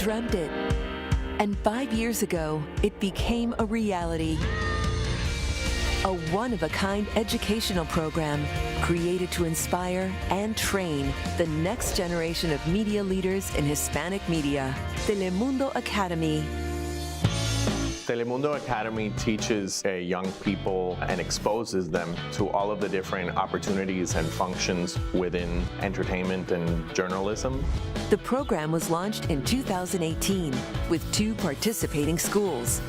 dreamt it. And 5 years ago, it became a reality. A one-of-a-kind educational program created to inspire and train the next generation of media leaders in Hispanic media. Telemundo Academy. Telemundo Academy teaches young people and exposes them to all of the different opportunities and functions within entertainment and journalism. The program was launched in 2018 with 2 participating schools.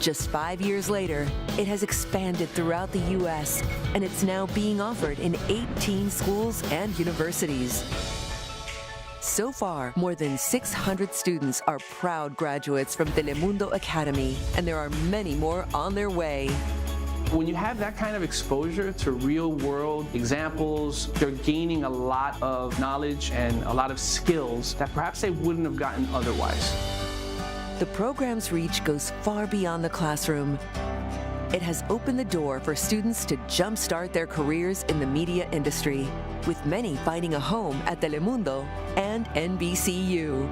Just 5 years later, it has expanded throughout the U.S., and it's now being offered in 18 schools and universities. So far, more than 600 students are proud graduates from Telemundo Academy, and there are many more on their way. When you have that kind of exposure to real-world examples, they're gaining a lot of knowledge and a lot of skills that perhaps they wouldn't have gotten otherwise. The program's reach goes far beyond the classroom. It has opened the door for students to jumpstart their careers in the media industry, with many finding a home at Telemundo and NBCU.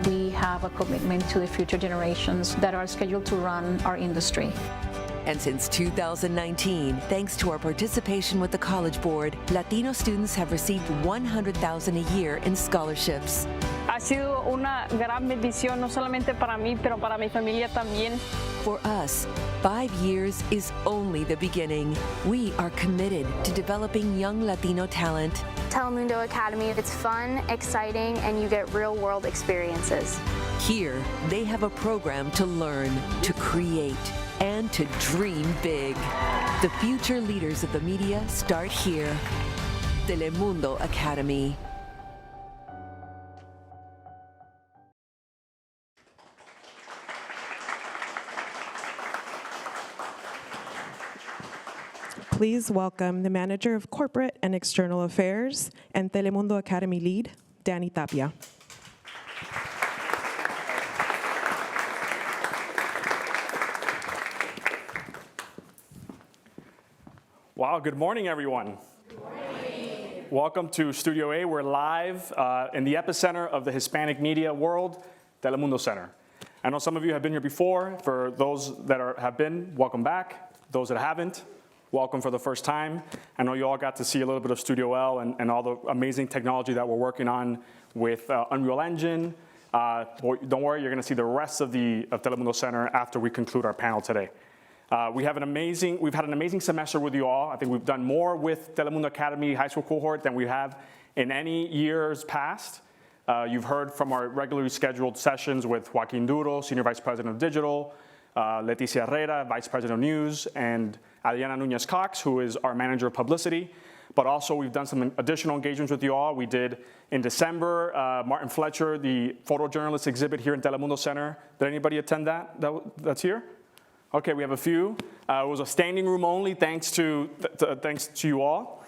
We have a commitment to the future generations that are scheduled to run our industry. And since 2019, thanks to our participation with the College Board, Latino students have received $100,000 a year in scholarships. Ha sido una gran bendición, no solamente para mí, pero para mi familia también. For us, 5 years is only the beginning. We are committed to developing young Latino talent. Telemundo Academy, it's fun, exciting, and you get real-world experiences. Here, they have a program to learn, to create, and to dream big. The future leaders of the media start here. Telemundo Academy. Please welcome the Manager of Corporate and External Affairs and Telemundo Academy lead, Danny Tapia. Wow, good morning, everyone. Good morning. Welcome to Studio A. We're live in the epicenter of the Hispanic media world, Telemundo Center. I know some of you have been here before. For those that have been, welcome back. Those that haven't, welcome for the first time. I know you all got to see a little bit of Studio L and all the amazing technology that we're working on with Unreal Engine. Don't worry, you're going to see the rest of Telemundo Center after we conclude our panel today. We've had an amazing semester with you all. I think we've done more with Telemundo Academy high school cohort than we have in any years past. You've heard from our regularly scheduled sessions with Joaquin Duro, Senior Vice President of Digital, Leticia Herrera, Vice President of News, and Adriana Nunez-Cox, who is our Manager of Publicity. But also we've done some additional engagements with you all. We did in December, Martin Fletcher, the photojournalist exhibit here in Telemundo Center. Did anybody attend that's here? Okay, we have a few. It was a standing room only, thanks to you all.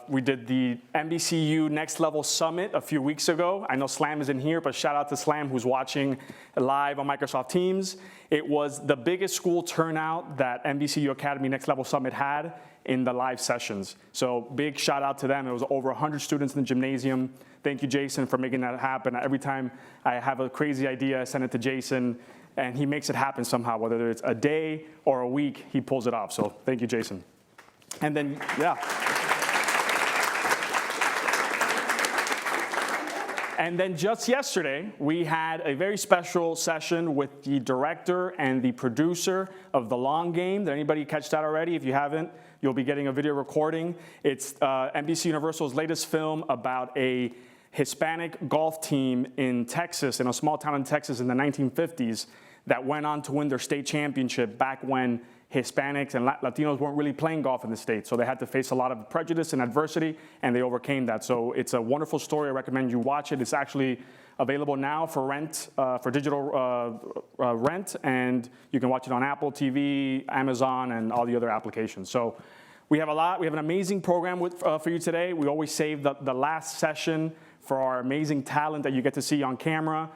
We did the NBCU Next Level Summit a few weeks ago. I know Slam isn't here, but shout out to Slam who's watching live on Microsoft Teams. It was the biggest school turnout that NBCU Academy Next Level Summit had in the live sessions. So big shout out to them. It was over 100 students in the gymnasium. Thank you, Jason, for making that happen. Every time I have a crazy idea, I send it to Jason, and he makes it happen somehow. Whether it's a day or a week, he pulls it off. So thank you, Jason. And then, yeah. And then just yesterday, we had a very special session with the director and the producer of The Long Game. Did anybody catch that already? If you haven't, you'll be getting a video recording. It's NBC Universal's latest film about a Hispanic golf team in Texas, in a small town in Texas in the 1950s, that went on to win their state championship back when Hispanics and Latinos weren't really playing golf in the state. So they had to face a lot of prejudice and adversity, and they overcame that. So it's a wonderful story. I recommend you watch it. It's actually available now for rent, for digital rent, and you can watch it on Apple TV, Amazon, and all the other applications. So we have an amazing program for you today. We always save the last session for our amazing talent that you get to see on camera.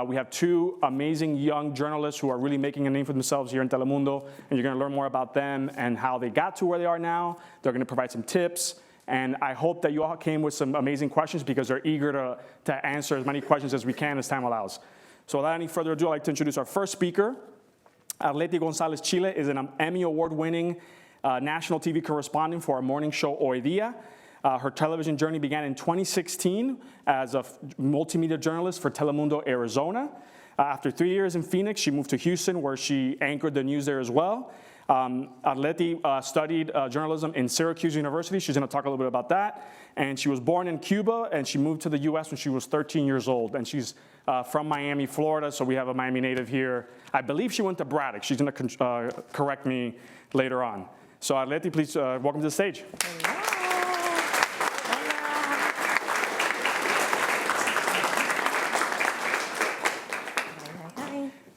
We have 2 amazing young journalists who are really making a name for themselves here in Telemundo, and you're going to learn more about them and how they got to where they are now. They're going to provide some tips And I hope that you all came with some amazing questions because they're eager to answer as many questions as we can as time allows. So without any further ado, I'd like to introduce our first speaker. Arleti Gonzalez Chile is an Emmy Award-winning national TV correspondent for our morning show Hoy Día. Her television journey began in 2016 as a multimedia journalist for Telemundo Arizona. After 3 years in Phoenix, she moved to Houston, where she anchored the news there as well. Arleti studied journalism in Syracuse University. She's going to talk a little bit about that. And she was born in Cuba, and she moved to the U.S. when she was 13 years old. And she's from Miami, Florida, so we have a Miami native here. I believe she went to Braddock. She's going to correct me later on. So Arleti, please welcome to the stage.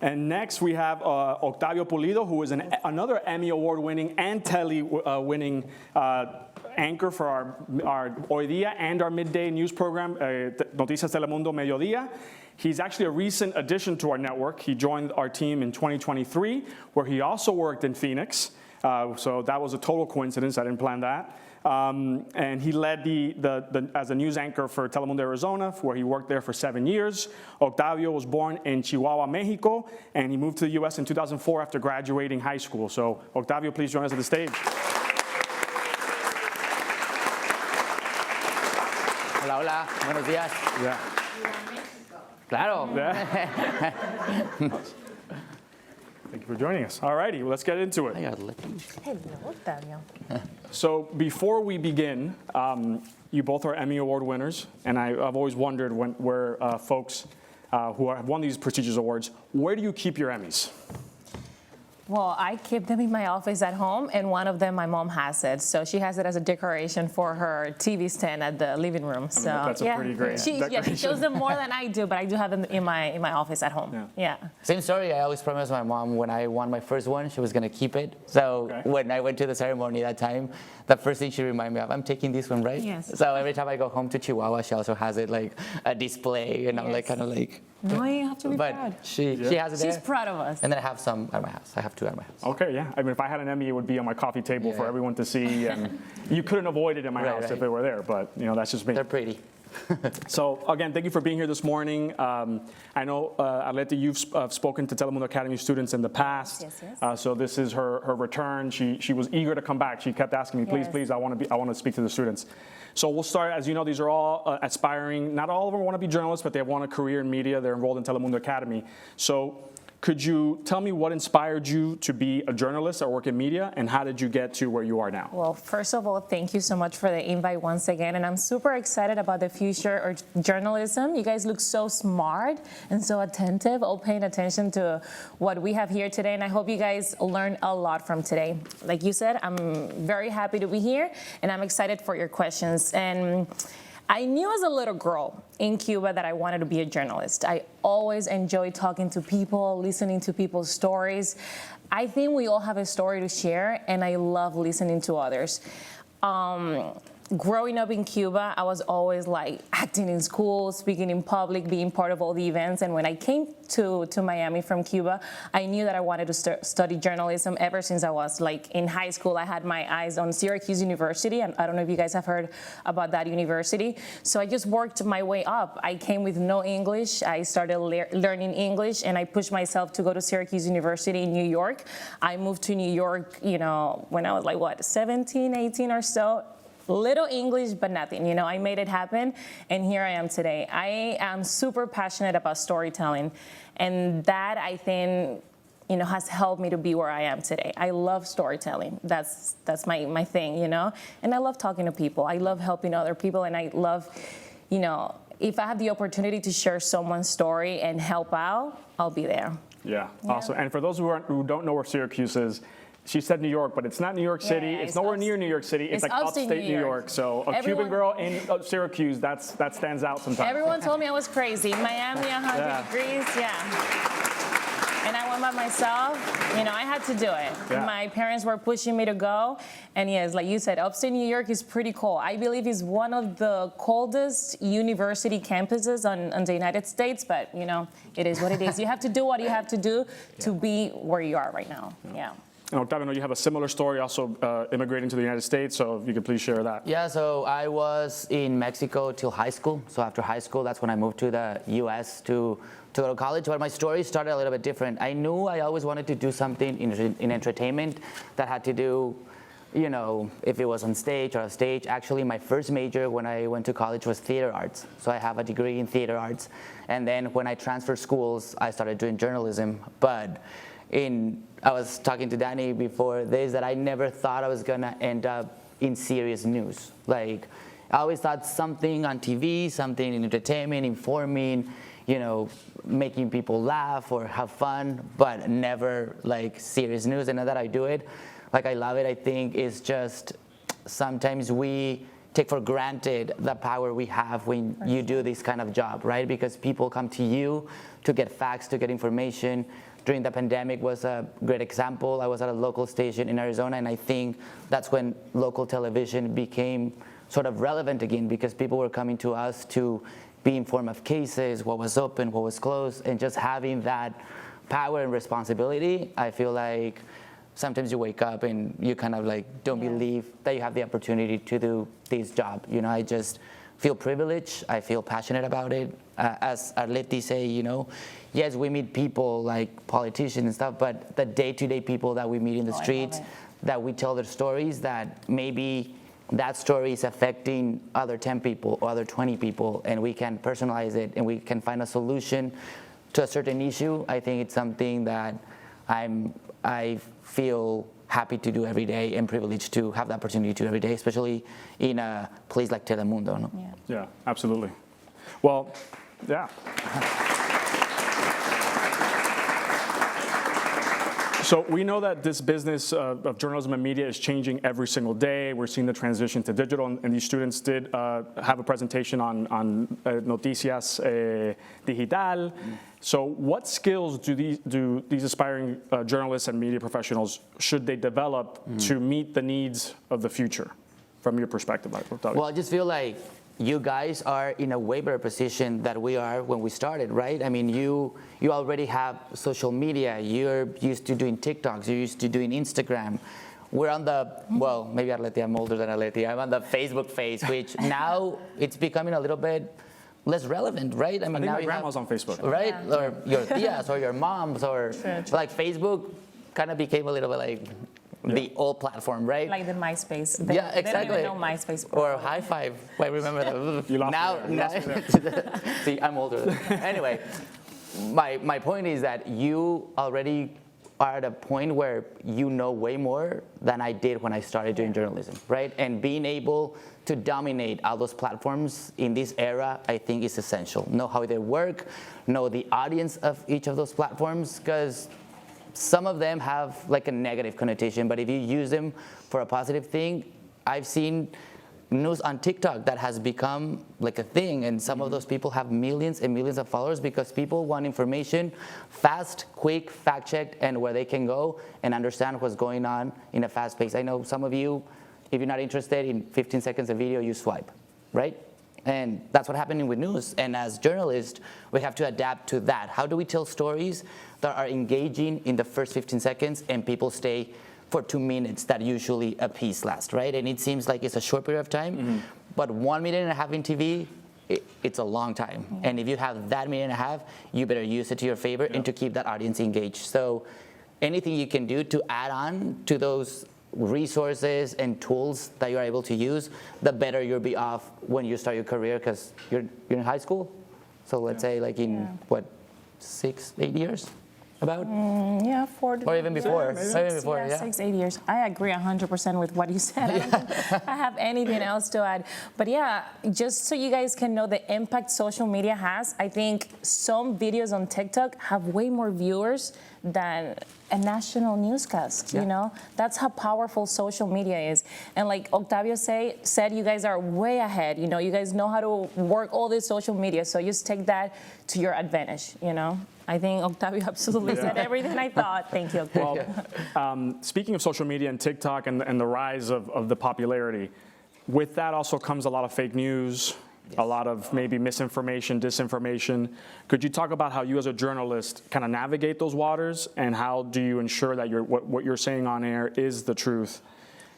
And next we have Octavio Pulido, who is another Emmy Award-winning and Telly-winning anchor for our Hoy Día and our midday news program, Noticias Telemundo Mediodía. He's actually a recent addition to our network. He joined our team in 2023, where he also worked in Phoenix. So that was a total coincidence. I didn't plan that. And he led as a news anchor for Telemundo Arizona, where he worked there for 7 years. Octavio was born in Chihuahua, Mexico, and he moved to the U.S. in 2004 after graduating high school. So Octavio, please join us at the stage. Hola, hola, buenos días. Yeah. Claro. Yeah. Thank you for joining us. All righty, well, let's get into it. Hello, Octavio. So before we begin, you both are Emmy Award winners, and I've always wondered where folks who have won these prestigious awards, where do you keep your Emmys? Well, I keep them in my office at home, and one of them, my mom has it. So she has it as a decoration for her TV stand at the living room. So that's a pretty great decoration. She shows them more than I do, but I do have them in my office at home. Yeah. Same story. I always promised my mom when I won my first one, she was going to keep it. So when I went to the ceremony that time, the first thing she reminded me of, I'm taking this one, right? Yes. So every time I go home to Chihuahua, she also has it like a display, and I'm like kind of like. No, you have to be proud. She has it there. She's proud of us. And then I have some at my house. I have two at my house. Okay, yeah. I mean, if I had an Emmy, it would be on my coffee table for everyone to see, and you couldn't avoid it in my house if it were there. But that's just me. They're pretty. So again, thank you for being here this morning. I know, Arleti, you've spoken to Telemundo Academy students in the past. Yes. So this is her return. She was eager to come back. She kept asking me, please, I want to speak to the students. So we'll start. As you know, these are all aspiring. Not all of them want to be journalists, but they want a career in media. They're enrolled in Telemundo Academy. So could you tell me what inspired you to be a journalist or work in media, and how did you get to where you are now? Well, first of all, thank you so much for the invite once again, and I'm super excited about the future of journalism. You guys look so smart and so attentive, all paying attention to what we have here today, and I hope you guys learn a lot from today. Like you said, I'm very happy to be here, and I'm excited for your questions. And I knew as a little girl in Cuba that I wanted to be a journalist. I always enjoyed talking to people, listening to people's stories. I think we all have a story to share, and I love listening to others. Growing up in Cuba, I was always like acting in school, speaking in public, being part of all the events. And when I came to Miami from Cuba, I knew that I wanted to study journalism ever since I was like in high school. I had my eyes on Syracuse University, and I don't know if you guys have heard about that university. So I just worked my way up. I came with no English. I started learning English, and I pushed myself to go to Syracuse University in New York. I moved to New York, when I was like, 17, 18 or so. Little English, but nothing. I made it happen, and here I am today. I am super passionate about storytelling, and that, I think, has helped me to be where I am today. I love storytelling. That's my thing, And I love talking to people. I love helping other people, and I love, if I have the opportunity to share someone's story and help out, I'll be there. Yeah, awesome. And for those who don't know where Syracuse is, she said New York, but it's not New York City. It's nowhere near New York City. It's like upstate New York. So a Cuban girl in Syracuse, that stands out sometimes. Everyone told me I was crazy. Miami, 100 degrees, And I went by myself. I had to do it. Yeah. My parents were pushing me to go. And yes, like you said, upstate New York is pretty cold. I believe it's one of the coldest university campuses on the United States. But, it is what it is. You have to do what you have to do to be where you are right now. Yeah. And Octavio, I know you have a similar story, also immigrating to the United States, so if you could please share that. Yeah, so I was in Mexico till high school. So after high school, that's when I moved to the U.S. to go to college. But my story started a little bit different. I knew I always wanted to do something in entertainment that had to do, you know, if it was on stage or off stage. Actually, my first major when I went to college was theater arts. So I have a degree in theater arts. And then when I transferred schools, I started doing journalism. But I was talking to Danny before this that I never thought I was gonna end up in serious news. Like, I always thought something on TV, something in entertainment, informing, you know, making people laugh or have fun, but never like serious news. And now that I do it, like I love it. I think it's just sometimes we take for granted the power we have when you do this kind of job, right? Because people come to you to get facts, to get information. During the pandemic was a great example. I was at a local station in Arizona, and I think that's when local television became sort of relevant again, because people were coming to us to be informed of cases, what was open, what was closed, and just having that power and responsibility. I feel like sometimes you wake up and you kind of like don't believe that you have the opportunity to do this job. You know, I just feel privileged. I feel passionate about it. As Arleti say, you know, yes, we meet people like politicians and stuff, but the day-to-day people that we meet in the streets, that we tell their stories, that maybe that story is affecting other 10 people or other 20 people, and we can personalize it and we can find a solution to a certain issue. I think it's something that I feel happy to do every day and privileged to have the opportunity to do every day, especially in a place like Telemundo. No? Yeah, absolutely. Well, yeah. So we know that this business of journalism and media is changing every single day. We're seeing the transition to digital, and these students did have a presentation on Noticias Digital. So what skills do these aspiring journalists and media professionals should they develop to meet the needs of the future, from your perspective? Well, I just feel like you guys are in a way better position than we are when we started, right? I mean, you already have social media. You're used to doing TikToks. You're used to doing Instagram. We're on the, well, maybe Arleti, I'm older than Arleti. I'm on the Facebook phase, which now it's becoming a little bit less relevant, right? I mean, now my grandma's on Facebook. Right? Yeah. Or your tias or your moms or like Facebook kind of became a little bit like the old platform, right? Like the MySpace. Yeah, exactly. They don't even know MySpace. Or High Five. I remember that. You lost me now see, I'm older. Anyway, my point is that you already are at a point where you know way more than I did when I started doing journalism, right? And being able to dominate all those platforms in this era, I think is essential. Know how they work, know the audience of each of those platforms, because some of them have like a negative connotation, but if you use them for a positive thing, I've seen news on TikTok that has become like a thing, and some of those people have millions and millions of followers because people want information fast, quick, fact-checked, and where they can go and understand what's going on in a fast pace. I know some of you, if you're not interested in 15 seconds of video, you swipe, right? And that's what's happening with news. And as journalists, we have to adapt to that. How do we tell stories that are engaging in the first 15 seconds and people stay for 2 minutes that usually a piece lasts, right? And it seems like it's a short period of time, but 1.5 minutes in TV, it's a long time. And if you have that 1.5 minutes, you better use it to your favor and to keep that audience engaged. So anything you can do to add on to those resources and tools that you're able to use, the better you'll be off when you start your career, because you're in high school. So let's say like in what, 6-8 years? About? 4 or even before. Maybe before, 6-8 years. I agree 100% with what you said. I don't think I have anything else to add. But yeah, just so you guys can know the impact social media has, I think some videos on TikTok have way more viewers than a national newscast, you know? That's how powerful social media is. And like Octavio said, you guys are way ahead, you know? You guys know how to work all this social media, so just take that to your advantage, you know? I think Octavio absolutely said everything I thought. Thank you, Octavio. Well, speaking of social media and TikTok and the rise of the popularity, with that also comes a lot of fake news. a lot of maybe misinformation, disinformation. Could you talk about how you as a journalist kind of navigate those waters, and how do you ensure that what you're saying on air is the truth?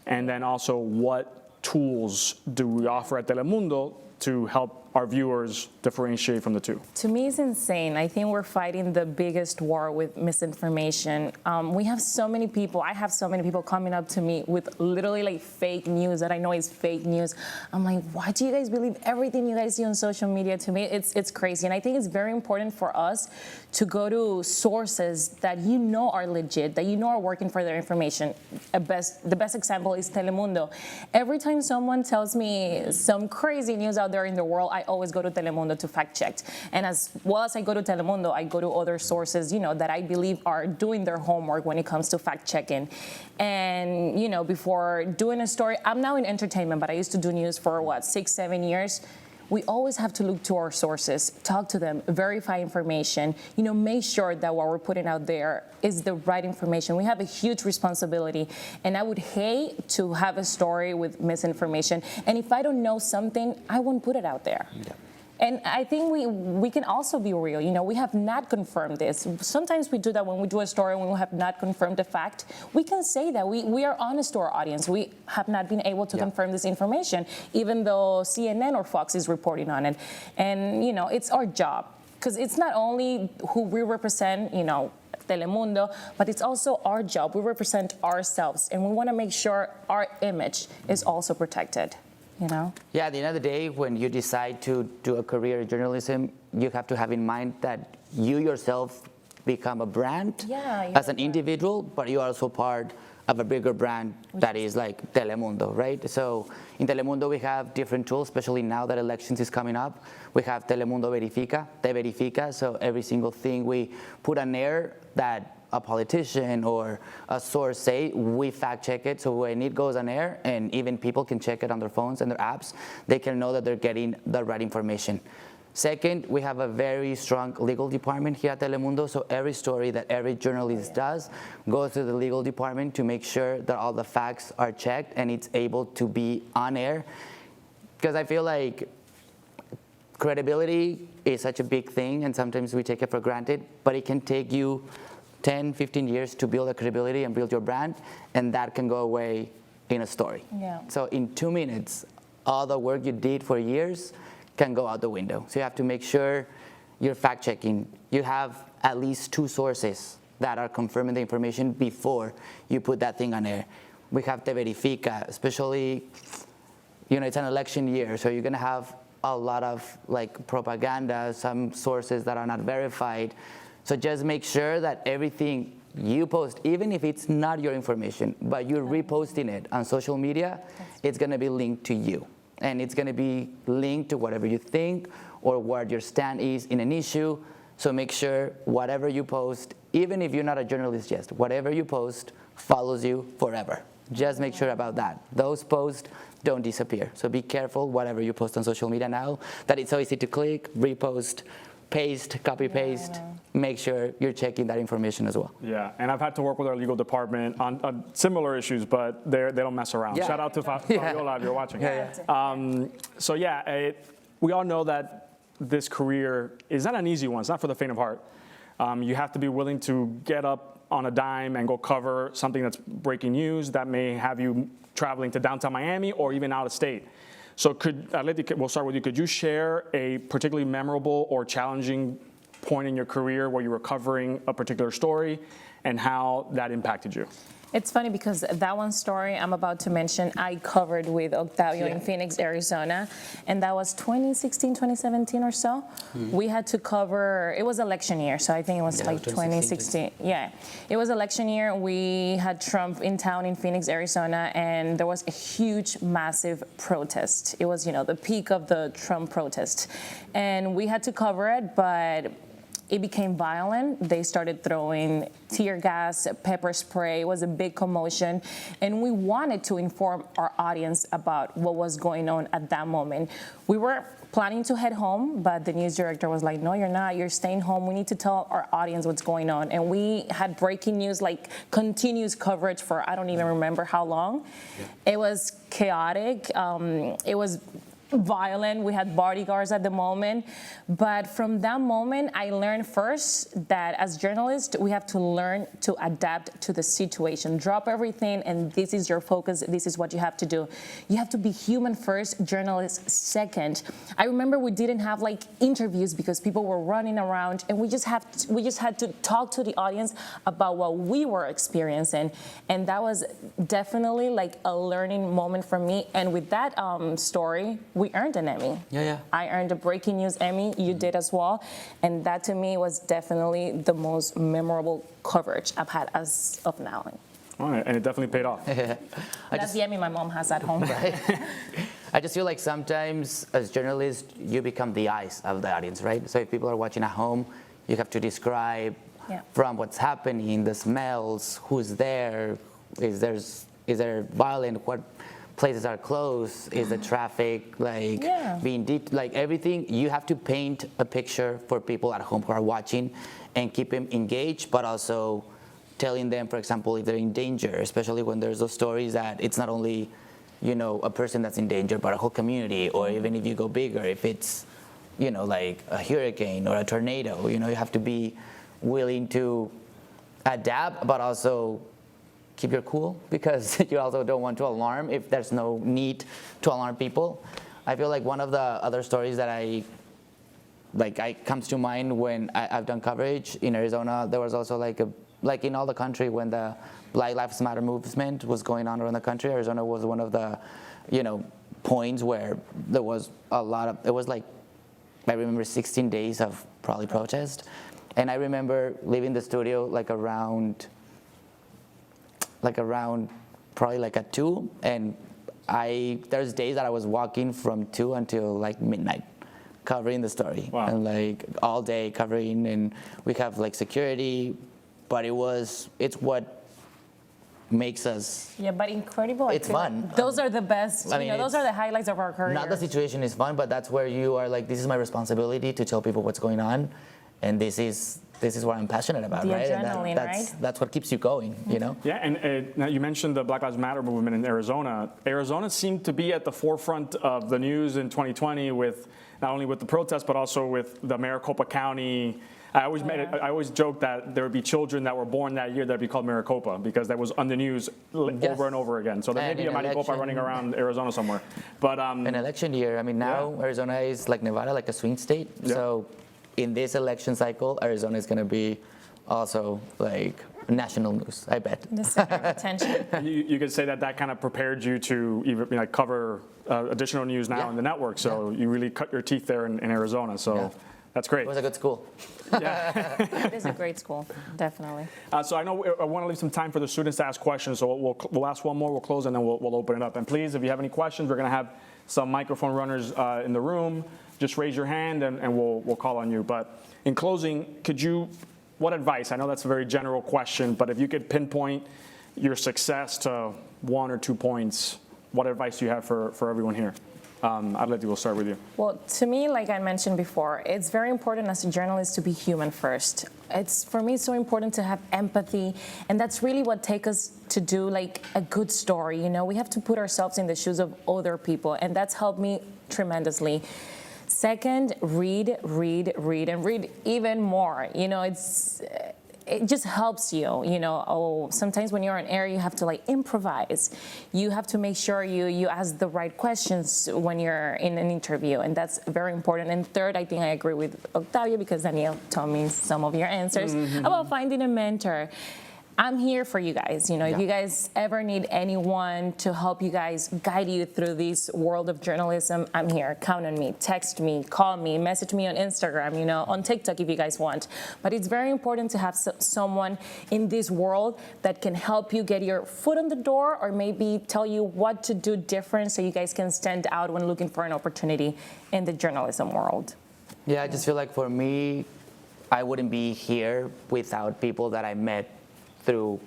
And then also, what tools do we offer at Telemundo to help our viewers differentiate from the two? To me, it's insane. I think we're fighting the biggest war with misinformation. We have so many people, I have so many people coming up to me with literally like fake news that I know is fake news. I'm like, why do you guys believe everything you guys see on social media? To me, it's crazy. And I think it's very important for us to go to sources that you know are legit, that you know are working for their information. The best example is Telemundo. Every time someone tells me some crazy news out there in the world, I always go to Telemundo to fact check. And as well as I go to Telemundo, I go to other sources, that I believe are doing their homework when it comes to fact checking. And, before doing a story, I'm now in entertainment, but I used to do news for 6-7 years. We always have to look to our sources, talk to them, verify information, make sure that what we're putting out there is the right information. We have a huge responsibility, and I would hate to have a story with misinformation. And if I don't know something, I won't put it out there. Yeah. And I think we can also be real. We have not confirmed this. Sometimes we do that when we do a story when we have not confirmed the fact. We can say that we are honest to our audience. We have not been able to confirm this information, even though CNN or Fox is reporting on it. And, it's our job, because it's not only who we represent, Telemundo, but it's also our job. We represent ourselves, and we want to make sure our image is also protected. Yeah, at the end of the day, when you decide to do a career in journalism, you have to have in mind that you yourself become a brand as an individual, but you are also part of a bigger brand that is like Telemundo, right? So in Telemundo, we have different tools, especially now that elections is coming up. We have Telemundo Verifica, Te Verifica, so every single thing we put on air that a politician or a source say, we fact check it, so when it goes on air, and even people can check it on their phones and their apps, they can know that they're getting the right information. Second, we have a very strong legal department here at Telemundo, so every story that every journalist does goes to the legal department to make sure that all the facts are checked and it's able to be on air. Because I feel like credibility is such a big thing, and sometimes we take it for granted, but it can take you 10, 15 years to build a credibility and build your brand, and that can go away in a story. Yeah. So in 2 minutes, all the work you did for years can go out the window. So you have to make sure you're fact checking. You have at least 2 sources that are confirming the information before you put that thing on air. We have Te Verifica, especially, it's an election year, so you're gonna have a lot of propaganda, some sources that are not verified. So just make sure that everything you post, even if it's not your information, but you're reposting it on social media, it's going to be linked to you. And it's going to be linked to whatever you think or what your stand is in an issue. So make sure whatever you post, even if you're not a journalist yet, whatever you post follows you forever. Just make sure about that. Those posts don't disappear. So be careful whatever you post on social media now, that it's so easy to click, repost, paste, copy paste. Make sure you're checking that information as well. Yeah, and I've had to work with our legal department on similar issues, but they don't mess around. Shout out to Fabiola if you're watching. We all know that this career is not an easy one. It's not for the faint of heart. You have to be willing to get up on a dime and go cover something that's breaking news that may have you traveling to downtown Miami or even out of state. So we'll start with you. Could you share a particularly memorable or challenging point in your career where you were covering a particular story and how that impacted you? It's funny because that one story I'm about to mention, I covered with Octavio in Phoenix, Arizona, and that was 2016, 2017 or so. We had to cover, it was election year, so I think it was 2016. Yeah, it was election year. We had Trump in town in Phoenix, Arizona, and there was a huge, massive protest. It was, the peak of the Trump protest. And we had to cover it, but it became violent. They started throwing tear gas, pepper spray. It was a big commotion. And we wanted to inform our audience about what was going on at that moment. We were planning to head home, but the news director was like, no, you're not. You're staying home. We need to tell our audience what's going on. And we had breaking news, continuous coverage for I don't even remember how long. It was chaotic. It was violent. We had bodyguards at the moment. But from that moment, I learned first that as journalists, we have to learn to adapt to the situation. Drop everything, and this is your focus. This is what you have to do. You have to be human first, journalist second. I remember we didn't have like interviews because people were running around, and we just had to talk to the audience about what we were experiencing. And that was definitely like a learning moment for me. And with that story, we earned an Emmy. Yeah. I earned a Breaking News Emmy. You did as well. And that to me was definitely the most memorable coverage I've had as of now. All right, and it definitely paid off. That's the Emmy my mom has at home. Right. I just feel like sometimes as journalists, you become the eyes of the audience, right? So if people are watching at home, you have to describe from what's happening, the smells, who's there, is there violent, what places are closed, is the traffic being deep, like everything. You have to paint a picture for people at home who are watching and keep them engaged, but also telling them, for example, if they're in danger, especially when there's those stories that it's not only, a person that's in danger, but a whole community, or even if you go bigger, if it's, like a hurricane or a tornado, you have to be willing to adapt, but also keep your cool, because you also don't want to alarm if there's no need to alarm people. I feel like one of the other stories that comes to mind when I've done coverage in Arizona, there was also like in all the country when the Black Lives Matter movement was going on around the country, Arizona was one of the, points where there was I remember 16 days of probably protest. And I remember leaving the studio around probably at 2, and there's days that I was walking from 2 until midnight covering the story. Wow. And all day covering, and we have security, but it's what makes us. Yeah, but incredible. It's fun. Those are the best. Those are the highlights of our career. Not the situation is fun, but that's where you are this is my responsibility to tell people what's going on. And this is what I'm passionate about, the right? Adrenaline, And that's what keeps you going, Yeah, and now you mentioned the Black Lives Matter movement in Arizona. Arizona seemed to be at the forefront of the news in 2020 with not only with the protests, but also with the Maricopa County. I always joke that there would be children that were born that year that would be called Maricopa because that was on the news over and over again. So there may be a Maricopa running around Arizona somewhere. But an election year. Now Arizona is like Nevada, like a swing state. Yeah. So in this election cycle, Arizona is going to be also national news, I bet. The center of attention. You could say that kind of prepared you to even cover additional news now in the network. So you really cut your teeth there in Arizona. So that's great. It was a good school. Yeah. It is a great school, definitely. So I know I want to leave some time for the students to ask questions. So we'll ask one more, we'll close, and then we'll open it up. And please, if you have any questions, we're going to have some microphone runners in the room. Just raise your hand and we'll call on you. But in closing, what advice, I know that's a very general question, but if you could pinpoint your success to 1 or 2 points, what advice do you have for everyone here? Adleti, we'll start with you. Well, to me, like I mentioned before, it's very important as a journalist to be human first. For me, it's so important to have empathy, and that's really what takes us to do a good story. We have to put ourselves in the shoes of other people, and that's helped me tremendously. Second, read, and read even more. It just helps you. Sometimes when you're on air, you have to improvise. You have to make sure you ask the right questions when you're in an interview, and that's very important. And third, I think I agree with Octavio because Daniel told me some of your answers about finding a mentor. I'm here for you guys. If you guys ever need anyone to help you guys guide you through this world of journalism, I'm here. Count on me. Text me, call me, message me on Instagram, on TikTok if you guys want. But it's very important to have someone in this world that can help you get your foot in the door or maybe tell you what to do different so you guys can stand out when looking for an opportunity in the journalism world. Yeah, I just feel like for me, I wouldn't be here without people that I met through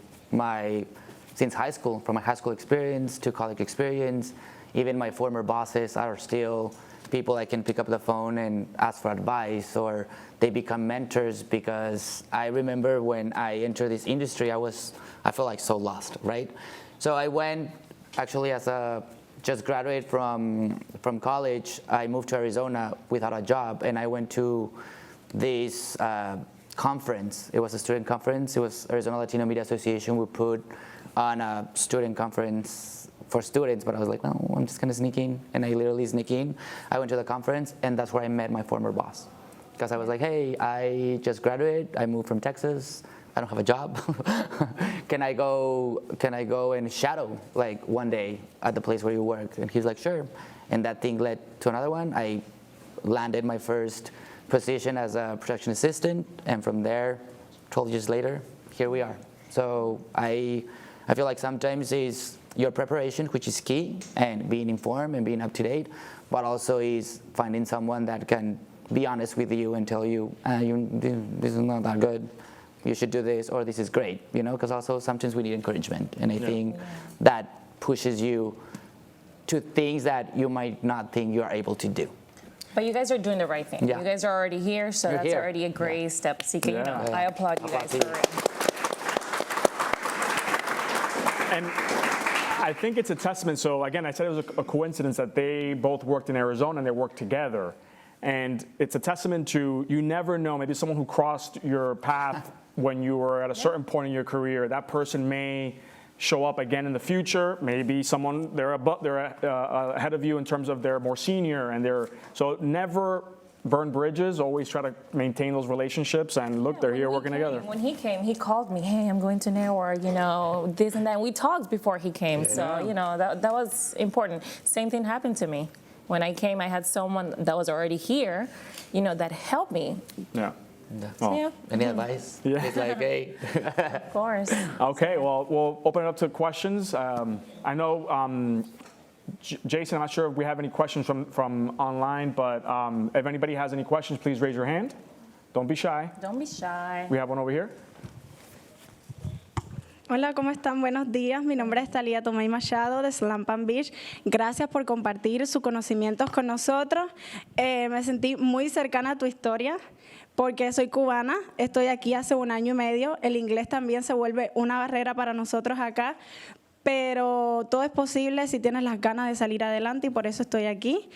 since high school, from my high school experience to college experience. Even my former bosses are still people I can pick up the phone and ask for advice, or they become mentors, because I remember when I entered this industry, I felt like so lost, right? So I went actually as a just graduated from college, I moved to Arizona without a job, and I went to this conference. It was a student conference. It was Arizona Latino Media Association. We put on a student conference for students, but I was like, no, I'm just gonna sneak in, and I literally sneak in. I went to the conference, and that's where I met my former boss. Because I was like, hey, I just graduated, I moved from Texas, I don't have a job. Can I go and shadow like one day at the place where you work? And he's like, sure. And that thing led to another one. I landed my first position as a production assistant, and from there, 12 years later, here we are. So I feel like sometimes is your preparation, which is key, and being informed and being up to date, but also is finding someone that can be honest with you and tell you, this is not that good, you should do this, or this is great, you know, because also sometimes we need encouragement, and I think that pushes you to things that you might not think you are able to do. But you guys are doing the right thing. Yeah. You guys are already here, so You're that's here. already a great step. Así que, you know, I applaud you guys for it. And I think it's a testament. So again, I said it was a coincidence that they both worked in Arizona and they worked together. And it's a testament to, you never know, maybe someone who crossed your path when you were at a certain point in your career, that person may show up again in the future. Maybe someone, they're ahead of you in terms of they're more senior, and so never burn bridges, always try to maintain those relationships, and look, they're here working together. When he came, he called me, hey, I'm going to Network, you know, this and that. We talked before he came, so, you know, that was important. Same thing happened to me. When I came, I had someone that was already here, you know, that helped me. Yeah. Oh. Yeah. Any advice? Yeah. It's like, hey. Of course. Okay, well, we'll open it up to questions. I know, Jason, I'm not sure if we have any questions from online, but if anybody has any questions, please raise your hand. Don't be shy. Don't be shy. We have one over here. Hola, ¿cómo están? Buenos días. Mi nombre es Talía Tomay Machado de Slam Palm Beach. Gracias por compartir sus conocimientos con nosotros. Me sentí muy cercana a tu historia porque soy cubana. Estoy aquí hace 1 año y medio. El inglés también se vuelve una barrera para nosotros acá, pero todo es posible si tienes las ganas de salir adelante, y por eso estoy aquí.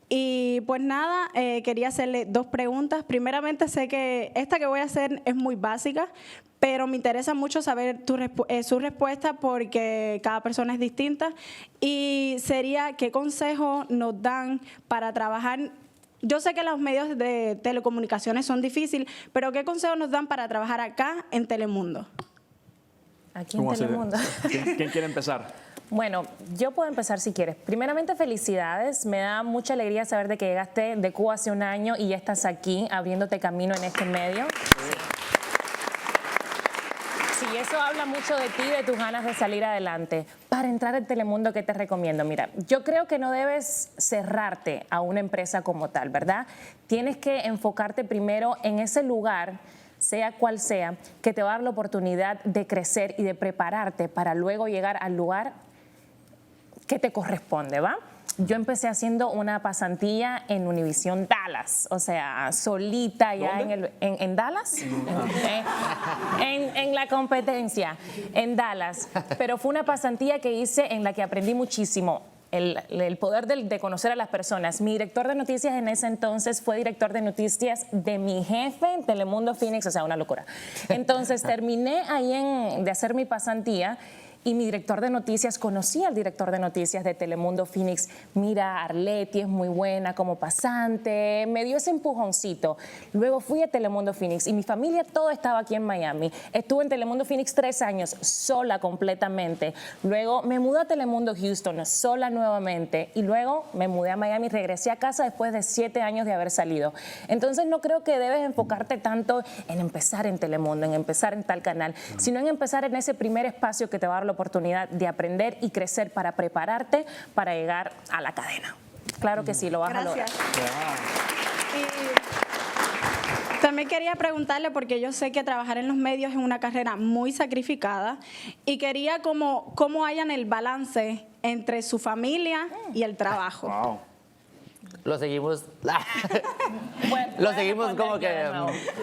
Y pues nada, quería hacerle 2 preguntas. Primeramente, sé que esta que voy a hacer es muy básica, pero me interesa mucho saber su respuesta porque cada persona es distinta. Y sería, ¿qué consejo nos dan para trabajar? Yo sé que los medios de telecomunicaciones son difíciles, pero ¿qué consejo nos dan para trabajar acá en Telemundo? Aquí en Telemundo. ¿Quién quiere empezar? Bueno, yo puedo empezar si quieres. Primeramente, felicidades. Me da mucha alegría saber de que llegaste de Cuba hace 1 año y ya estás aquí abriéndote camino en este medio. Sí, eso habla mucho de ti, de tus ganas de salir adelante. Para entrar en Telemundo, ¿qué te recomiendo? Mira, yo creo que no debes cerrarte a una empresa como tal, ¿verdad? Tienes que enfocarte primero en ese lugar, sea cual sea, que te va a dar la oportunidad de crecer y de prepararte para luego llegar al lugar que te corresponde, ¿va? Yo empecé haciendo una pasantía en Univisión Dallas, o sea, solita ya en Dallas, en la competencia, en Dallas. Pero fue una pasantía que hice en la que aprendí muchísimo. El poder de conocer a las personas. Mi director de noticias en ese entonces fue director de noticias de mi jefe en Telemundo Phoenix, o sea, una locura. Entonces terminé ahí de hacer mi pasantía. Y mi director de noticias, conocí al director de noticias de Telemundo Phoenix. Mira, Arleti es muy buena como pasante, me dio ese empujoncito. Luego fui a Telemundo Phoenix y mi familia todo estaba aquí en Miami. Estuve en Telemundo Phoenix 3 años, sola completamente. Luego me mudé a Telemundo Houston, sola nuevamente. Y luego me mudé a Miami, regresé a casa después de 7 años de haber salido. Entonces no creo que debes enfocarte tanto en empezar en Telemundo, en empezar en tal canal, sino en empezar en ese primer espacio que te va a dar la oportunidad de aprender y crecer para prepararte para llegar a la cadena. Claro que sí, lo vas a lograr. Y también quería preguntarle, porque yo sé que trabajar en los medios es una carrera muy sacrificada, y quería cómo hayan el balance entre su familia y el trabajo. Wow. Lo seguimos. Bueno, lo seguimos como que.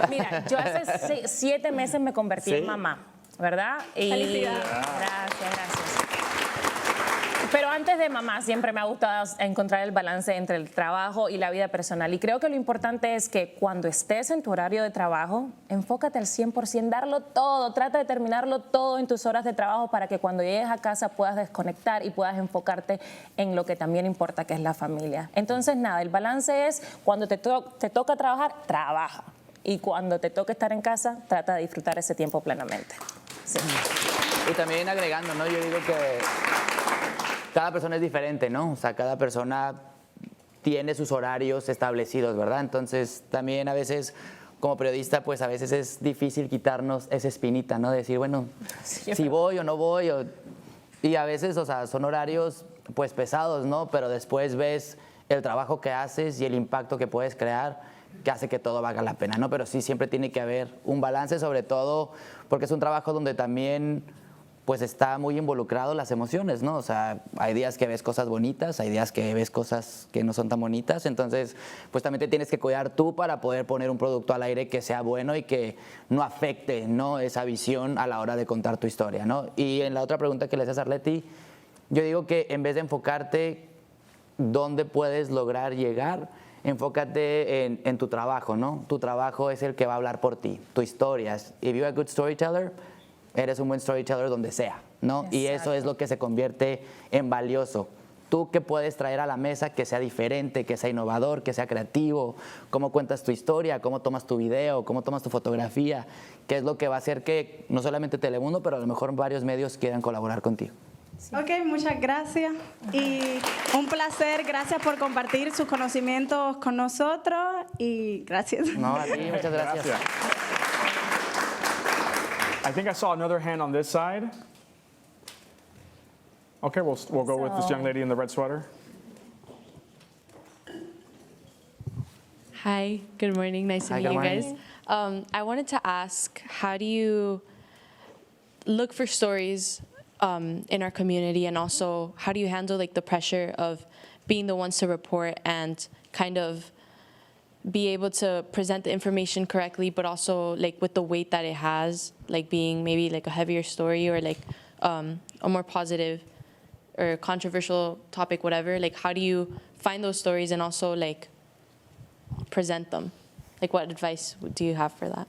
Mira, yo hace 7 meses me convertí en mamá, ¿verdad? Felicidades. Gracias. Pero antes de mamá siempre me ha gustado encontrar el balance entre el trabajo y la vida personal. Y creo que lo importante es que cuando estés en tu horario de trabajo, enfócate al 100%, darlo todo, trata de terminarlo todo en tus horas de trabajo para que cuando llegues a casa puedas desconectar y puedas enfocarte en lo que también importa, que es la familia. Entonces, nada, el balance es cuando te toca trabajar, trabaja. Y cuando te toca estar en casa, trata de disfrutar ese tiempo plenamente. Sí. Y también agregando, ¿no? Yo digo que cada persona es diferente, ¿no? O sea, cada persona tiene sus horarios establecidos, ¿verdad? Entonces, también a veces, como periodista, pues a veces es difícil quitarnos esa espinita, ¿no? Decir, bueno, si voy o no voy. Y a veces, o sea, son horarios, pues, pesados, ¿no? Pero después ves el trabajo que haces y el impacto que puedes crear, que hace que todo valga la pena, ¿no? Pero sí, siempre tiene que haber un balance, sobre todo porque es un trabajo donde también pues está muy involucrado las emociones, ¿no? O sea, hay días que ves cosas bonitas, hay días que ves cosas que no son tan bonitas, entonces pues también te tienes que cuidar tú para poder poner un producto al aire que sea bueno y que no afecte, ¿no? Esa visión a la hora de contar tu historia, ¿no? Y en la otra pregunta que le hacías a Arleti, yo digo que en vez de enfocarte dónde puedes lograr llegar, enfócate en tu trabajo, ¿no? Tu trabajo es el que va a hablar por ti, tu historia. If you're a good storyteller, eres un buen storyteller donde sea, ¿no? Exacto. Y eso es lo que se convierte en valioso. Tú qué puedes traer a la mesa que sea diferente, que sea innovador, que sea creativo, cómo cuentas tu historia, cómo tomas tu video, cómo tomas tu fotografía, qué es lo que va a hacer que no solamente Telemundo, pero a lo mejor varios medios quieran colaborar contigo. Sí. Ok, muchas gracias y un placer, gracias por compartir sus conocimientos con nosotros y gracias. No, a ti, muchas gracias. I think I saw another hand on this side. Okay, we'll go with this young lady in the red sweater. Hi, good morning. Nice to meet you guys. I wanted to ask, how do you look for stories in our community, and also how do you handle like the pressure of being the ones to report and kind of be able to present the information correctly, but also like with the weight that it has, like being maybe like a heavier story or like a more positive or controversial topic, whatever. Like, how do you find those stories and also like present them? Like, what advice do you have for that?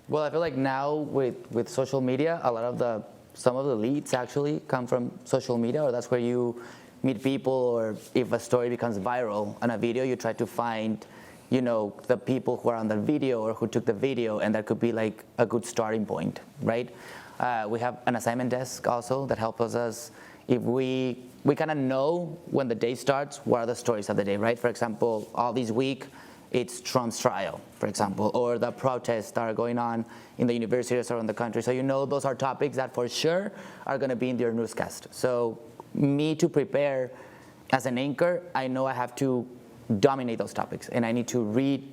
Well, I feel like now with social media, a lot of some of the leads actually come from social media, or that's where you meet people, or if a story becomes viral on a video, you try to find, you know, the people who are on the video or who took the video, and that could be like a good starting point, right? We have an assignment desk also that helps us if we kind of know when the day starts, what are the stories of the day, right? For example, all this week, it's Trump's trial, for example, or the protests that are going on in the universities around the country. So you know those are topics that for sure are going to be in your newscast. So me to prepare as an anchor, I know I have to dominate those topics, and I need to read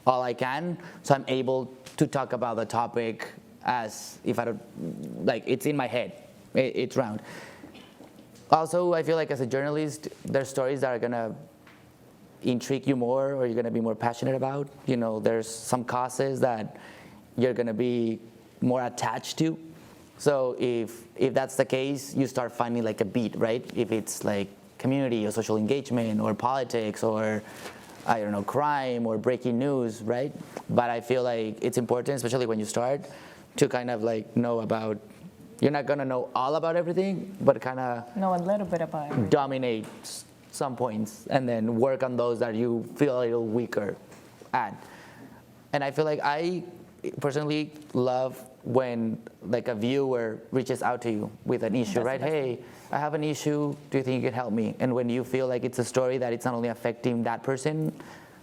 all I can so I'm able to talk about the topic as if I don't, like it's in my head, it's round. Also, I feel like as a journalist, there's stories that are going to intrigue you more, or you're going to be more passionate about. You know, there's some causes that you're going to be more attached to. So if that's the case, you start finding like a beat, right? If it's like community or social engagement or politics or, I don't know, crime or breaking news, right? But I feel like it's important, especially when you start, to kind of like know about, you're not going to know all about everything, but kind of know a little bit about it. Dominate some points and then work on those that you feel a little weaker at. And I feel like I personally love when like a viewer reaches out to you with an issue, right? Hey, I have an issue, do you think you can help me? And when you feel like it's a story that it's not only affecting that person,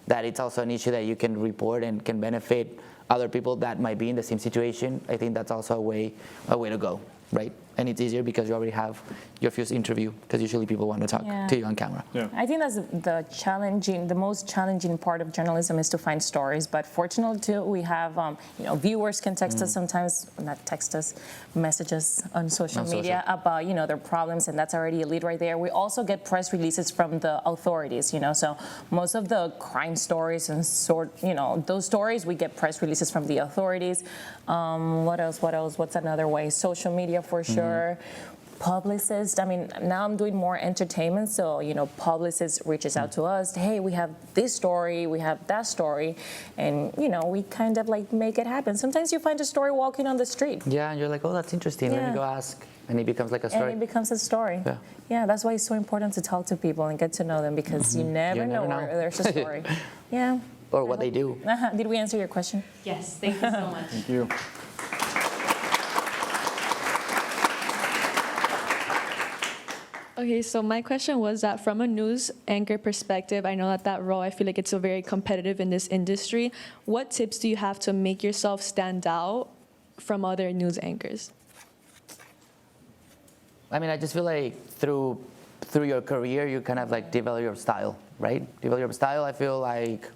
that it's also an issue that you can report and can benefit other people that might be in the same situation, I think that's also a way to go, right? And it's easier because you already have your first interview, because usually people want to talk to you on camera. Yeah. I think that's the most challenging part of journalism is to find stories. But fortunately too, we have, viewers can text us sometimes, not text us, message us on social media about, their problems, and that's already a lead right there. We also get press releases from the authorities, so most of the crime stories and those stories, we get press releases from the authorities. What else? What's another way? Social media for sure. publicist. I mean, now I'm doing more entertainment, so publicist reaches out to us. Hey, we have this story, we have that story, and we kind of like make it happen. Sometimes you find a story walking on the street. Yeah, and you're like, oh, that's interesting. Let me go ask, and it becomes like a story. And it becomes a story. Yeah, that's why it's so important to talk to people and get to know them, because you never know where there's a story. Yeah. Or what they do. Did we answer your question? Yes, thank you so much. Thank you. Okay, so my question was that from a news anchor perspective, I know that role, I feel like it's so very competitive in this industry. What tips do you have to make yourself stand out from other news anchors? I mean, I just feel like through your career, you kind of like develop your style, right? Develop your style. I feel like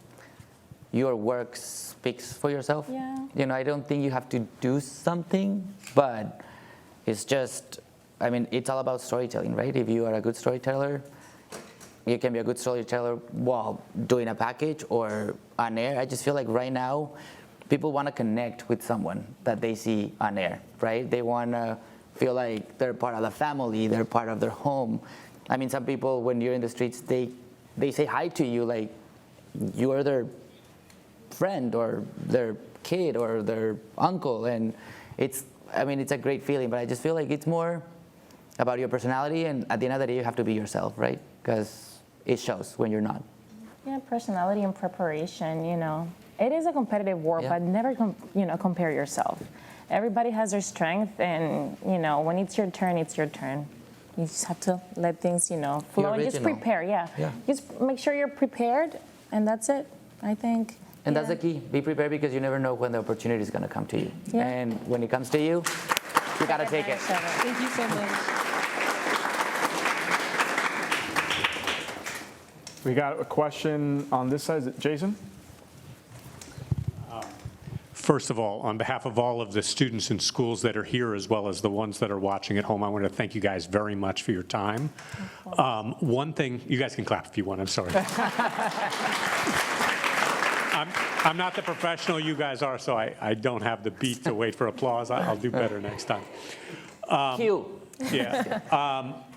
your work speaks for yourself. Yeah. I don't think you have to do something, but it's just, I mean, it's all about storytelling, right? If you are a good storyteller, you can be a good storyteller while doing a package or on air. I just feel like right now, people want to connect with someone that they see on air, right? They want to feel like they're part of the family, they're part of their home. I mean, some people, when you're in the streets, they say hi to you like you are their friend or their kid or their uncle, and it's a great feeling, but I just feel like it's more about your personality, and at the end of the day, you have to be yourself, right? Because it shows when you're not. Yeah, personality and preparation, It is a competitive war, but never, compare yourself. Everybody has their strength, and, when it's your turn, it's your turn. You just have to let things, flow and just prepare, Just make sure you're prepared, and that's it, I think. And that's the key. Be prepared, because you never know when the opportunity is going to come to you. Yeah. And when it comes to you, you got to take it. Thank you so much. We got a question on this side. Is it Jason? First of all, on behalf of all of the students in schools that are here, as well as the ones that are watching at home, I want to thank you guys very much for your time. One thing, you guys can clap if you want, I'm sorry. I'm not the professional you guys are, so I don't have the beat to wait for applause. I'll do better next time. Cue. Yeah.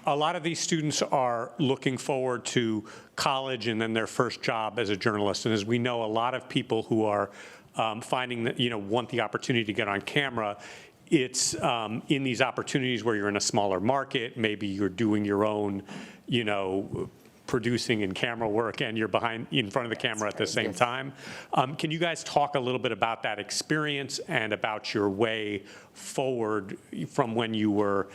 A lot of these students are looking forward to college and then their first job as a journalist. And as we know, a lot of people who are finding that, want the opportunity to get on camera, it's in these opportunities where you're in a smaller market, maybe you're doing your own, producing and camera work, and you're in front of the camera at the same time. Can you guys talk a little bit about that experience and about your way forward from when you were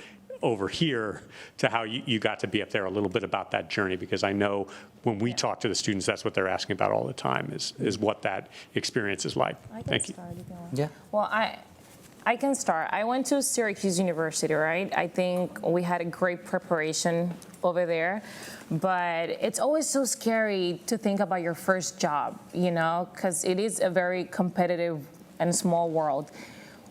over here to how you got to be up there, a little bit about that journey, because I know when we talk to the students, that's what they're asking about all the time is what that experience is like. Thank you. Yeah. Well, I can start. I went to Syracuse University, right? I think we had a great preparation over there, but it's always so scary to think about your first job, because it is a very competitive and small world.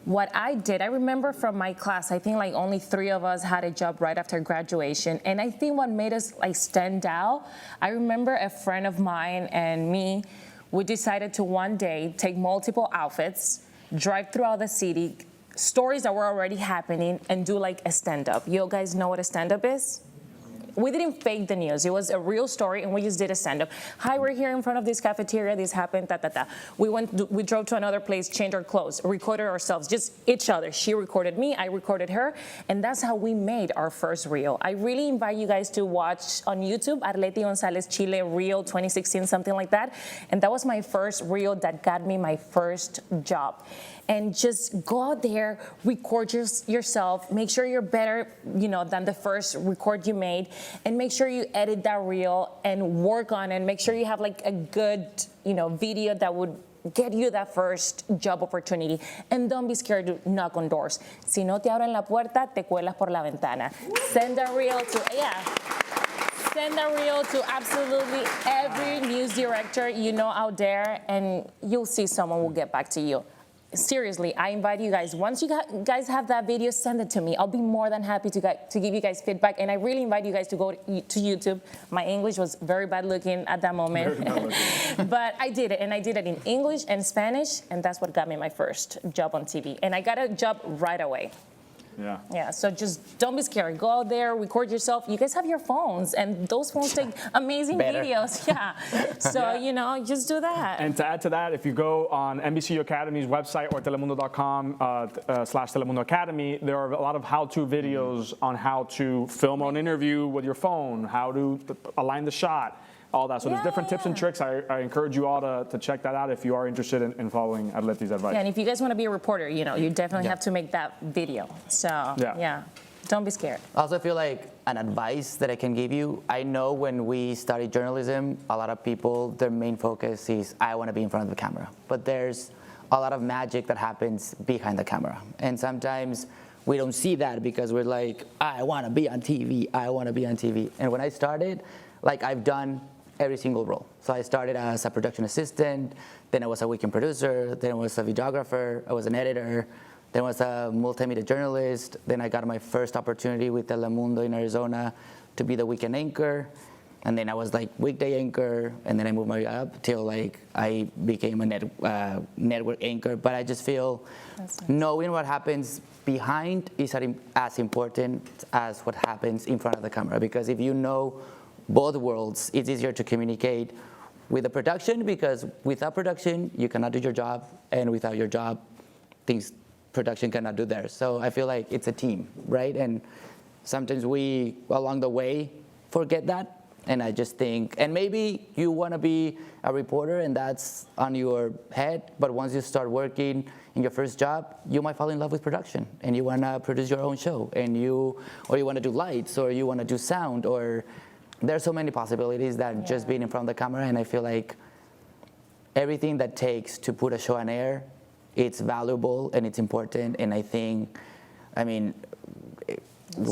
What I did, I remember from my class, I think like only 3 of us had a job right after graduation. And I think what made us like stand out, I remember a friend of mine and me, we decided to one day take multiple outfits, drive throughout the city, stories that were already happening, and do like a stand-up. You guys know what a stand-up is? We didn't fake the news. It was a real story, and we just did a stand-up. Hi, we're here in front of this cafeteria. This happened, We drove to another place, changed our clothes, recorded ourselves, just each other. She recorded me, I recorded her, and that's how we made our first reel. I really invite you guys to watch on YouTube, Arleti Gonzalez Chile Reel 2016, something like that. And that was my first reel that got me my first job. And just go out there, record yourself, make sure you're better, than the first record you made, and make sure you edit that reel and work on it. Make sure you have like a good, video that would get you that first job opportunity. And don't be scared to knock on doors. Si no te abren la puerta, te cuelas por la ventana. Send a reel to absolutely every news director out there, and you'll see someone will get back to you. Seriously, I invite you guys, once you guys have that video, send it to me. I'll be more than happy to give you guys feedback. And I really invite you guys to go to YouTube. My English was very bad looking at that moment. But I did it, and I did it in English and Spanish, and that's what got me my first job on TV. And I got a job right away. Yeah. Yeah, so just don't be scared. Go out there, record yourself. You guys have your phones, and those phones take amazing videos. Yeah. So, you know, just do that. And to add to that, if you go on NBCU Academy's website or telemundo.com/Telemundo Academy, there are a lot of how-to videos on how to film an interview with your phone, how to align the shot, all that. So there's different tips and tricks. I encourage you all to check that out if you are interested in following Arletty's advice. Yeah, and if you guys want to be a reporter, you know, you definitely have to make that video. So, yeah, don't be scared. I also feel like an advice that I can give you, I know when we study journalism, a lot of people, their main focus is, I want to be in front of the camera. But there's a lot of magic that happens behind the camera. And sometimes we don't see that because we're like, I want to be on TV, I want to be on TV. And when I started, like I've done every single role. So I started as a production assistant, then I was a weekend producer, then I was a videographer, I was an editor, then I was a multimedia journalist, then I got my first opportunity with Telemundo in Arizona to be the weekend anchor, and then I was like weekday anchor, and then I moved my way up till like I became a network anchor. But I just feel knowing what happens behind is as important as what happens in front of the camera, because if you know both worlds, it's easier to communicate with the production, because without production, you cannot do your job, and without your job, production cannot do theirs. So I feel like it's a team, right? And sometimes we, along the way, forget that. And I just think, and maybe you want to be a reporter and that's on your head, but once you start working in your first job, you might fall in love with production and you want to produce your own show, and you want to do lights, or you want to do sound, or there's so many possibilities that just being in front of the camera. And I feel like everything that takes to put a show on air, it's valuable and it's important. And I think, I mean,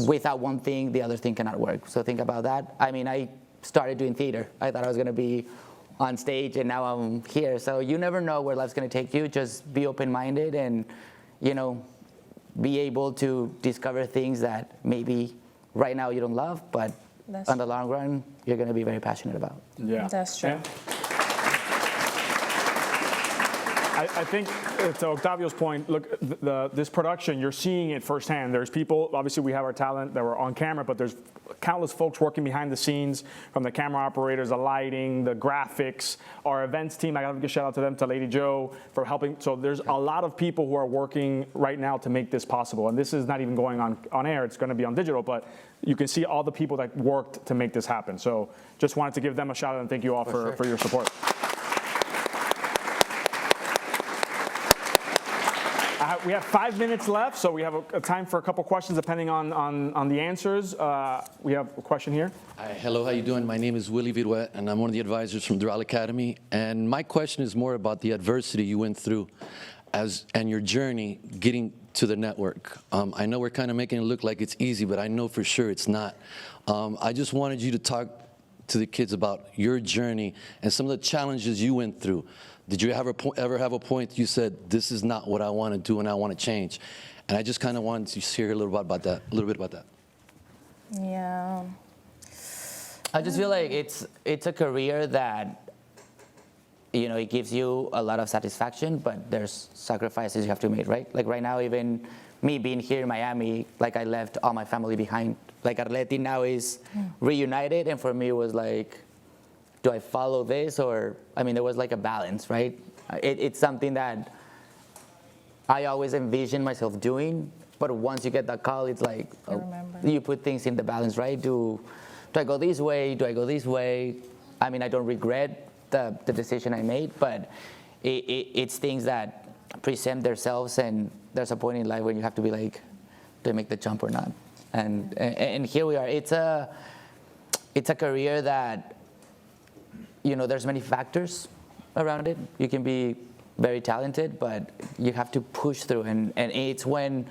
without one thing, the other thing cannot work. So think about that. I mean, I started doing theater. I thought I was going to be on stage, and now I'm here. So you never know where life's going to take you. Just be open-minded and, you know, be able to discover things that maybe right now you don't love, but on the long run, you're going to be very passionate about. Yeah. That's true. I think to Octavio's point, look, this production, you're seeing it firsthand. There's people, obviously we have our talent that were on camera, but there's countless folks working behind the scenes, from the camera operators, the lighting, the graphics, our events team. I got to give a shout out to them, to Lady Joe, for helping. So there's a lot of people who are working right now to make this possible. And this is not even going on air. It's going to be on digital, but you can see all the people that worked to make this happen. So just wanted to give them a shout out and thank you all for your support. We have 5 minutes left, so we have a time for a couple questions depending on the answers. We have a question here. Hi, hello, how you doing? My name is Willie Viruet, and I'm one of the advisors from Doral Academy. And my question is more about the adversity you went through and your journey getting to the network. I know we're kind of making it look like it's easy, but I know for sure it's not. I just wanted you to talk to the kids about your journey and some of the challenges you went through. Did you ever have a point you said, this is not what I want to do and I want to change? And I just kind of wanted to hear a little bit about that. Yeah. I just feel like it's a career that, you know, it gives you a lot of satisfaction, but there's sacrifices you have to make, right? Like right now, even me being here in Miami, like I left all my family behind. Like Arletty now is reunited, and for me it was like, do I follow this? Or, I mean, there was like a balance, right? It's something that I always envisioned myself doing, but once you get that call, it's like, you put things in the balance, right? Do I go this way? Do I go this way? I mean, I don't regret the decision I made, but it's things that present themselves, and there's a point in life when you have to be like, do I make the jump or not? And here we are. It's a career that, you know, there's many factors around it. You can be very talented, but you have to push through. And it's when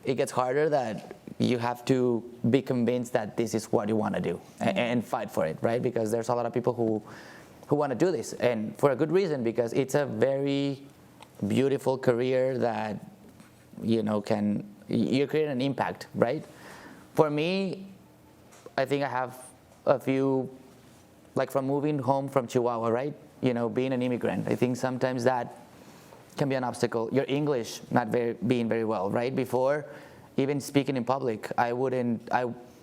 it gets harder that you have to be convinced that this is what you want to do and fight for it, right? Because there's a lot of people who want to do this, and for a good reason, because it's a very beautiful career that, you know, you're creating an impact, right? For me, I think I have a few, like from moving home from Chihuahua, right? You know, being an immigrant, I think sometimes that can be an obstacle. Your English not being very well, right? Before, even speaking in public, I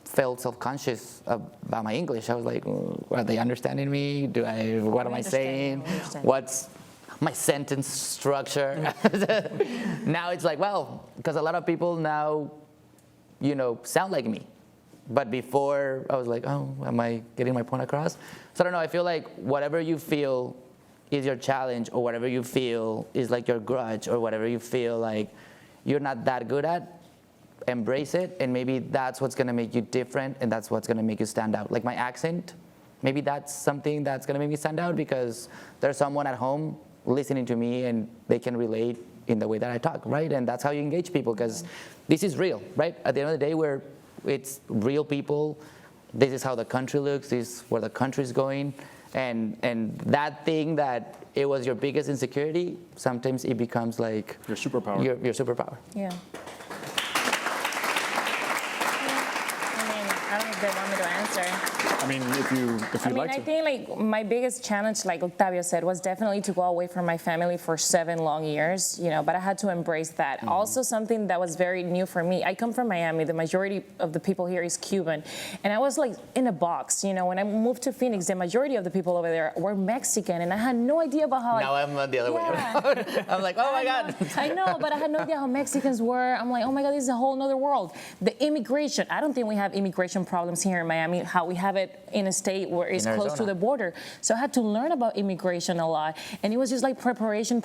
felt self-conscious about my English. I was like, are they understanding me? What am I saying? What's my sentence structure? Now it's like, well, because a lot of people now, sound like me. But before, I was like, oh, am I getting my point across? So I don't know, I feel like whatever you feel is your challenge, or whatever you feel is like your grudge, or whatever you feel like you're not that good at, embrace it, and maybe that's what's gonna make you different, and that's what's gonna make you stand out. Like my accent, maybe that's something that's gonna make me stand out, because there's someone at home listening to me and they can relate in the way that I talk, right? And that's how you engage people, because this is real, right? At the end of the day, it's real people. This is how the country looks, this is where the country's going, and that thing that it was your biggest insecurity, sometimes it becomes like your superpower. Your superpower. Yeah. I don't know if they want me to answer. I mean, if you'd like to. I think like my biggest challenge, like Octavio said, was definitely to go away from my family for 7 long years, but I had to embrace that. Mm-hmm. Also something that was very new for me, I come from Miami, the majority of the people here is Cuban, and I was like in a box, when I moved to Phoenix, the majority of the people over there were Mexican, and I had no idea about how Now I'm the other way around. I'm like, oh my God. I know, but I had no idea how Mexicans were. I'm like, oh my God, this is a whole nother world. The immigration, I don't think we have immigration problems here in Miami, how we have it in a state where it's close to the border. So I had to learn about immigration a lot. And it was just like preparation,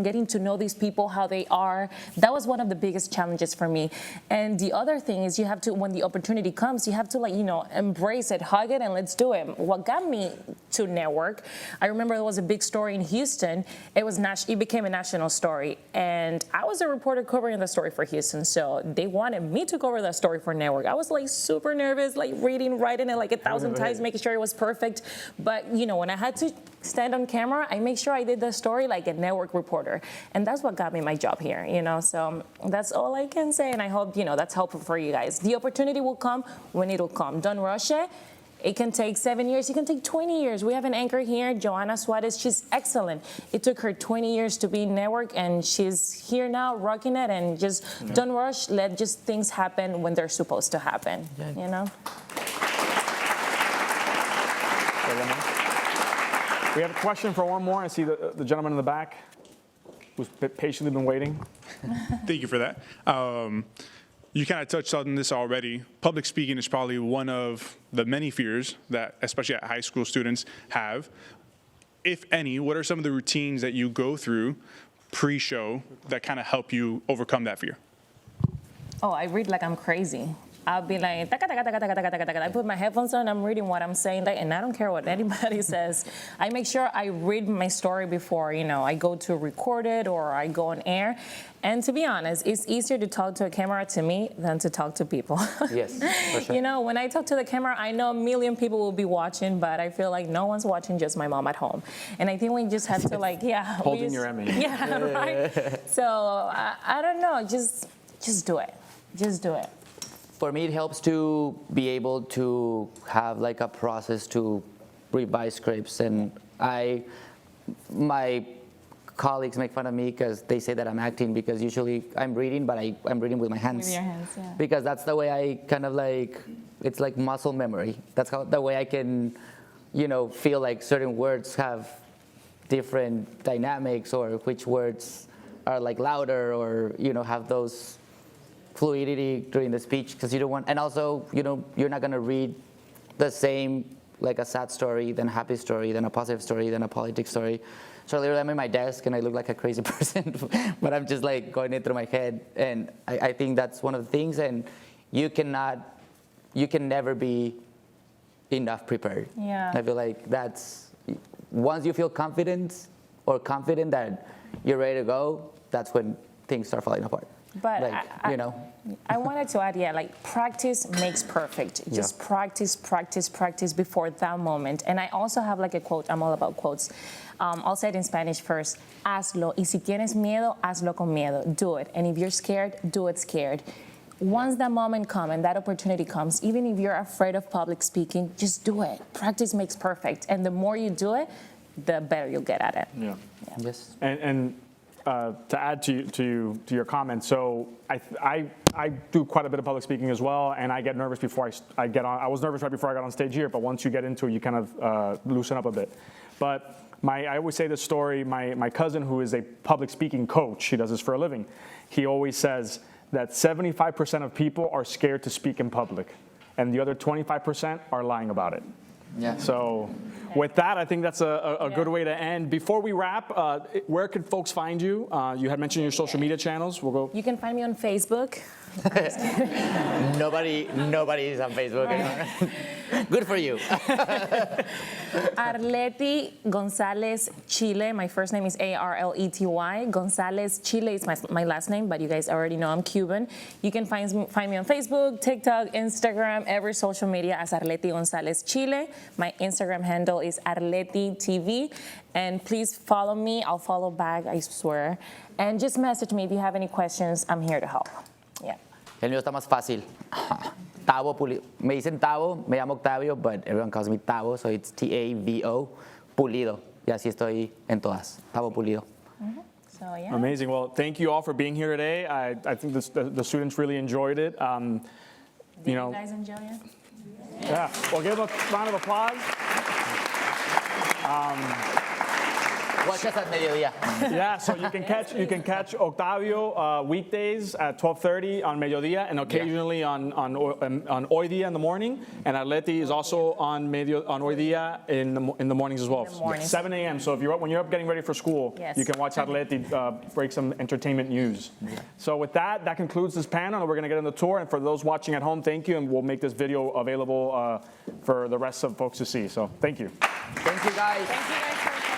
getting to know these people, how they are. That was one of the biggest challenges for me. And the other thing is you have to, when the opportunity comes, you have to embrace it, hug it, and let's do it. What got me to network, I remember there was a big story in Houston. It became a national story. And I was a reporter covering the story for Houston. So they wanted me to cover that story for network. I was like super nervous, like writing it like 1,000 times, making sure it was perfect. But when I had to stand on camera, I make sure I did the story like a network reporter. And that's what got me my job here, So that's all I can say. And I hope, that's helpful for you guys. The opportunity will come when it'll come. Don't rush it. It can take 7 years. It can take 20 years. We have an anchor here, Joanna Suarez. She's excellent. It took her 20 years to be in network, and she's here now rocking it. And just don't rush. Let just things happen when they're supposed to happen, We have a question for one more. I see the gentleman in the back who's patiently been waiting. Thank you for that. You kind of touched on this already. Public speaking is probably one of the many fears that, especially at high school students, have. If any, what are some of the routines that you go through pre-show that kind of help you overcome that fear? Oh, I read like I'm crazy. I'll be like, taka, taka, taka, taka, taka, taka, taka. I put my headphones on, I'm reading what I'm saying, and I don't care what anybody says. I make sure I read my story before, I go to record it or I go on air. And to be honest, it's easier to talk to a camera to me than to talk to people. Yes, for sure. When I talk to the camera, I know a million people will be watching, but I feel like no one's watching, just my mom at home. And I think we just have to Holding your Emmy. Yeah, right? So I don't know, just do it. Just do it. For me, it helps to be able to have like a process to revise scripts, and my colleagues make fun of me because they say that I'm acting, because usually I'm reading, but I'm reading with my hands. With your hands, yeah. Because that's the way I kind of it's like muscle memory. That's the way I can, feel like certain words have different dynamics, or which words are like louder, or, have those fluidity during the speech, because you don't want, and also, you're not going to read the same, like a sad story, then a happy story, then a positive story, then a politics story. So literally I'm in my desk and I look like a crazy person, but I'm just like going it through my head. And I think that's one of the things, and you can never be enough prepared. Yeah. I feel like once you feel confident that you're ready to go, that's when things start falling apart. But I wanted to add, practice makes perfect. Just practice before that moment. And I also have like a quote. I'm all about quotes. I'll say it in Spanish first. Hazlo. Y si tienes miedo, hazlo con miedo. Do it. And if you're scared, do it scared. Once that moment comes and that opportunity comes, even if you're afraid of public speaking, just do it. Practice makes perfect. And the more you do it, the better you'll get at it. Yeah. Yes. And to add to your comments. So I do quite a bit of public speaking as well, and I get nervous before I get on. I was nervous right before I got on stage here, but once you get into it, you kind of loosen up a bit. But I always say this story. My cousin, who is a public speaking coach, he does this for a living. He always says that 75% of people are scared to speak in public, and the other 25% are lying about it. Yeah. So with that, I think that's a good way to end. Before we wrap, where can folks find you? You had mentioned your social media channels. We'll go. You can find me on Facebook. Nobody is on Facebook anymore. Good for you. Arlety Gonzalez Chile. My first name is Arlety. Gonzalez Chile is my last name, but you guys already know I'm Cuban. You can find me on Facebook, TikTok, Instagram, every social media as Arlety Gonzalez Chile. My Instagram handle is Arlety TV. And please follow me. I'll follow back, I swear. And just message me if you have any questions. I'm here to help. Yeah. El mío está más fácil. Tavo Pulido. Me dicen Tavo, me llamo Octavio, but everyone calls me Tavo, so it's T-A-V-O, Pulido. Y así estoy en todas. Tavo Pulido. So, yeah. Amazing. Well, thank you all for being here today. I think the students really enjoyed it. Did you guys enjoy it? Yeah. Well, give a round of applause. Watch us at mediodía. Yeah, so you can catch Octavio weekdays at 12:30 on mediodía, and occasionally on Hoy Día in the morning. And Arlety is also on Hoy Día in the mornings as well. 7 a.m. So when you're up getting ready for school, you can watch Arlety break some entertainment news. So with that concludes this panel, and we're going to get on the tour. And for those watching at home, thank you, and we'll make this video available for the rest of folks to see. So thank you. Thank you, guys. Thank you guys for coming.